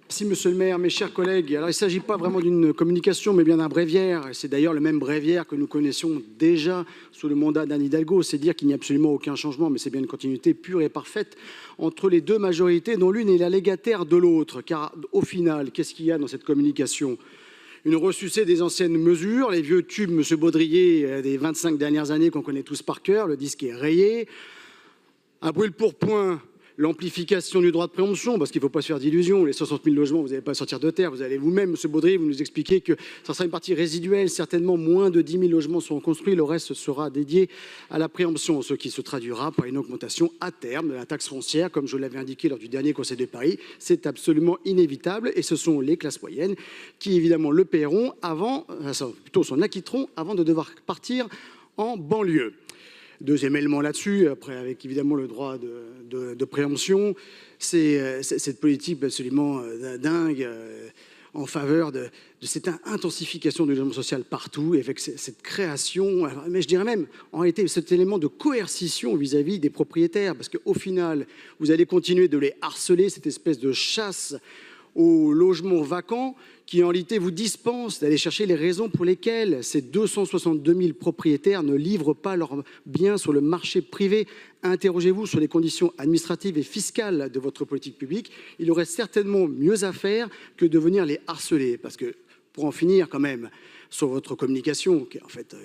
Merci, monsieur le maire, mes chers collègues. Alors, il ne s'agit pas vraiment d'une communication, mais bien d'un bréviaire. C'est d'ailleurs le même bréviaire que nous connaissions déjà sous le mandat d'Anne Hidalgo. C'est dire qu'il n'y a absolument aucun changement, mais c'est bien une continuité pure et parfaite entre les deux majorités, dont l'une est la légataire de l'autre. Car au final, qu'est-ce qu'il y a dans cette communication ? Une ressucée des anciennes mesures, les vieux tubes, monsieur Baudrier, des 25 dernières années qu'on connaît tous par cœur, le disque est rayé. Un brûle-pourpoint, l'amplification du droit de préemption, parce qu'il ne faut pas se faire d'illusions, les 60 000 logements, vous n'allez pas sortir de terre, vous allez vous-même, monsieur Baudrier, vous nous expliquer que ça sera une partie résiduelle, certainement moins de 10 000 logements seront construits, le reste sera dédié à la préemption, ce qui se traduira par une augmentation à terme de la taxe foncière, comme je l'avais indiqué lors du dernier Conseil de Paris, c'est absolument inévitable, et ce sont les classes moyennes qui évidemment le paieront avant, plutôt s'en acquitteront avant de devoir partir en banlieue. Deuxième élément là-dessus, après avec évidemment le droit de préemption, c'est cette politique absolument dingue en faveur de cette intensification du logement social partout, et avec cette création, mais je dirais même en réalité cet élément de coercition vis-à-vis des propriétaires, parce qu'au final, vous allez continuer de les harceler, cette espèce de chasse aux logements vacants qui en réalité vous dispense d'aller chercher les raisons pour lesquelles ces 262 000 propriétaires ne livrent pas leurs biens sur le marché privé. Interrogez-vous sur les conditions administratives et fiscales de votre politique publique. Il aurait certainement mieux à faire que de venir les harceler, parce que pour en finir quand même sur votre communication, qui en fait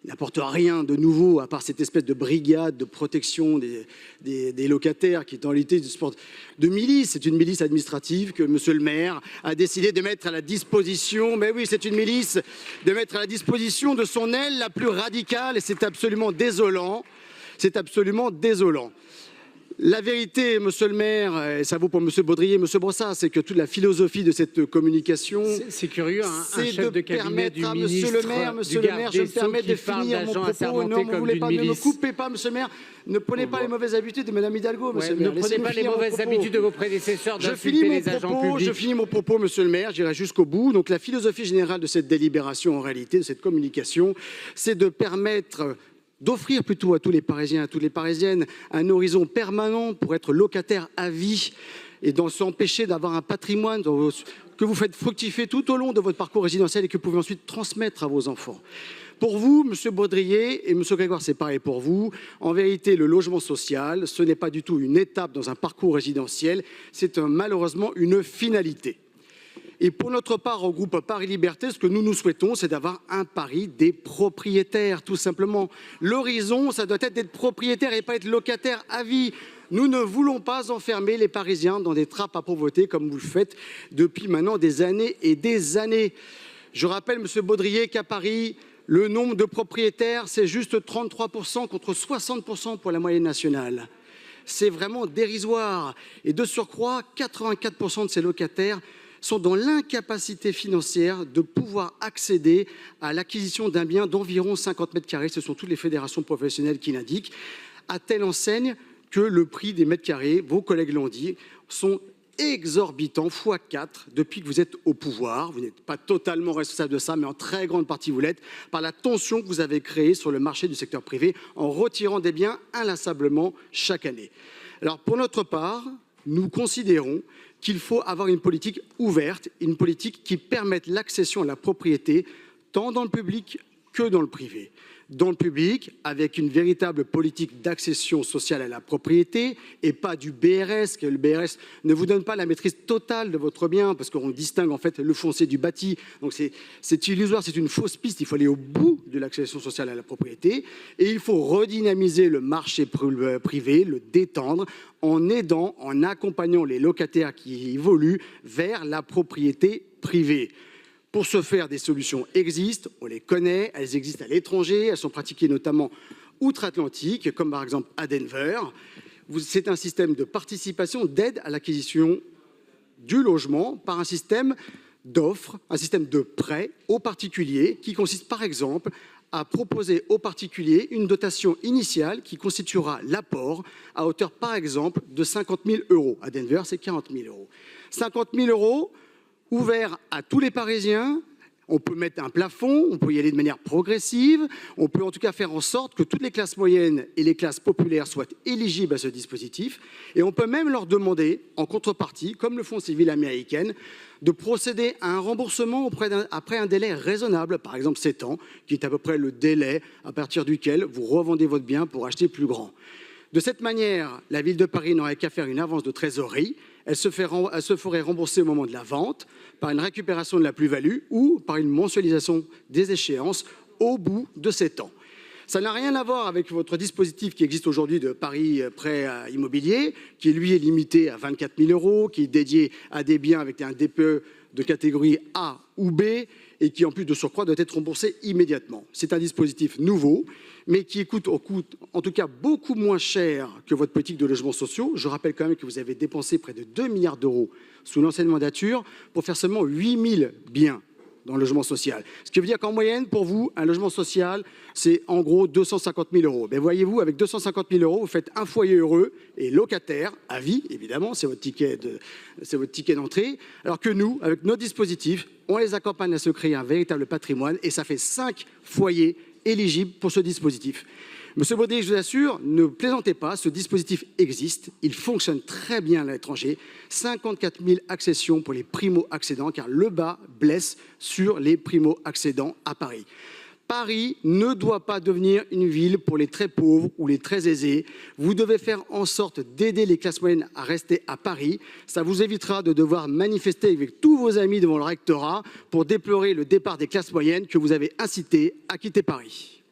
n'apporte rien de nouveau à part cette espèce de brigade de protection des locataires qui est en réalité du sport de milice. C'est une milice administrative que monsieur le maire a décidé de mettre à la disposition, mais oui, c'est une milice, de mettre à la disposition de son aile la plus radicale, et c'est absolument désolant. C'est absolument désolant. La vérité, monsieur le maire, et ça vaut pour monsieur Baudrier, monsieur Brossat, c'est que toute la philosophie de cette communication, c'est curieux, hein, c'est de permettre à monsieur le maire, je me permets de finir mon propos. Non, vous voulez pas, ne me coupez pas, monsieur le maire, ne prenez pas les mauvaises habitudes de madame Hidalgo, monsieur le maire. Ne prenez pas les mauvaises habitudes de vos prédécesseurs d'insulter les agents publics. Je finis mon propos, monsieur le maire, j'irai jusqu'au bout. Donc la philosophie générale de cette délibération, en réalité, de cette communication, c'est de permettre d'offrir plutôt à tous les Parisiens, à toutes les Parisiennes, un horizon permanent pour être locataire à vie et d'en s'empêcher d'avoir un patrimoine que vous faites fructifier tout au long de votre parcours résidentiel et que vous pouvez ensuite transmettre à vos enfants. Pour vous, monsieur Baudrier, et monsieur Grégoire, c'est pareil pour vous, en vérité, le logement social, ce n'est pas du tout une étape dans un parcours résidentiel, c'est malheureusement une finalité. Et pour notre part, au groupe Paris Liberté, ce que nous souhaitons, c'est d'avoir un Paris des propriétaires, tout simplement. L'horizon, ça doit être d'être propriétaire et pas être locataire à vie. Nous ne voulons pas enfermer les Parisiens dans des trappes à pauvreté comme vous le faites depuis maintenant des années et des années. Je rappelle, monsieur Baudrier, qu'à Paris, le nombre de propriétaires, c'est juste 33% contre 60% pour la moyenne nationale. C'est vraiment dérisoire. Et de surcroît, 84% de ces locataires sont dans l'incapacité financière de pouvoir accéder à l'acquisition d'un bien d'environ 50 mètres carrés. Ce sont toutes les fédérations professionnelles qui l'indiquent, à telle enseigne que le prix des mètres carrés, vos collègues l'ont dit, sont exorbitants, x4, depuis que vous êtes au pouvoir. Vous n'êtes pas totalement responsable de ça, mais en très grande partie vous l'êtes, par la tension que vous avez créée sur le marché du secteur privé en retirant des biens inlassablement chaque année. Alors pour notre part, nous considérons qu'il faut avoir une politique ouverte, une politique qui permette l'accession à la propriété, tant dans le public que dans le privé. Dans le public, avec une véritable politique d'accession sociale à la propriété et pas du BRS, que le BRS ne vous donne pas la maîtrise totale de votre bien, parce qu'on distingue en fait le foncier du bâti. Donc c'est illusoire, c'est une fausse piste. Il faut aller au bout de l'accession sociale à la propriété et il faut redynamiser le marché privé, le détendre, en aidant, en accompagnant les locataires qui évoluent vers la propriété privée. Pour ce faire, des solutions existent, on les connaît, elles existent à l'étranger, elles sont pratiquées notamment outre-Atlantique, comme par exemple à Denver. C'est un système de participation, d'aide à l'acquisition du logement par un système d'offres, un système de prêt aux particuliers qui consiste par exemple à proposer aux particuliers une dotation initiale qui constituera l'apport à hauteur par exemple de 50 000 €. À Denver, c'est 40 000 €. 50 000 € ouverts à tous les Parisiens, On peut mettre un plafond, on peut y aller de manière progressive, on peut en tout cas faire en sorte que toutes les classes moyennes et les classes populaires soient éligibles à ce dispositif. Et on peut même leur demander, en contrepartie, comme le font ces villes américaines, de procéder à un remboursement après un délai raisonnable, par exemple 7 ans, qui est à peu près le délai à partir duquel vous revendez votre bien pour acheter plus grand. De cette manière, la ville de Paris n'aurait qu'à faire une avance de trésorerie. Elle se ferait rembourser au moment de la vente par une récupération de la plus-value ou par une mensualisation des échéances au bout de 7 ans. Ça n'a rien à voir avec votre dispositif qui existe aujourd'hui de Paris Prêt Immobilier, qui lui est limité à 24 000 €, qui est dédié à des biens avec un DPE de catégorie A ou B et qui en plus de surcroît doit être remboursé immédiatement. C'est un dispositif nouveau, mais qui coûte en tout cas beaucoup moins cher que votre politique de logements sociaux. Je rappelle quand même que vous avez dépensé près de 2 milliards d'euros sous l'ancienne mandature pour faire seulement 8 000 biens dans le logement social. Ce qui veut dire qu'en moyenne, pour vous, un logement social, c'est en gros 250 000 €. Mais voyez-vous, avec 250 000 €, vous faites un foyer heureux et locataire, à vie, évidemment, c'est votre ticket d'entrée. Alors que nous, avec notre dispositif, on les accompagne à se créer un véritable patrimoine et ça fait 5 foyers éligibles pour ce dispositif. Monsieur Baudry, je vous assure, ne plaisantez pas, ce dispositif existe, il fonctionne très bien à l'étranger. 54 000 accessions pour les primo-accédants, car le bas blesse sur les primo-accédants à Paris. Paris ne doit pas devenir une ville pour les très pauvres ou les très aisés. Vous devez faire en sorte d'aider les classes moyennes à rester à Paris. Ça vous évitera de devoir manifester avec tous vos amis devant le rectorat pour déplorer le départ des classes moyennes que vous avez incité à quitter Paris.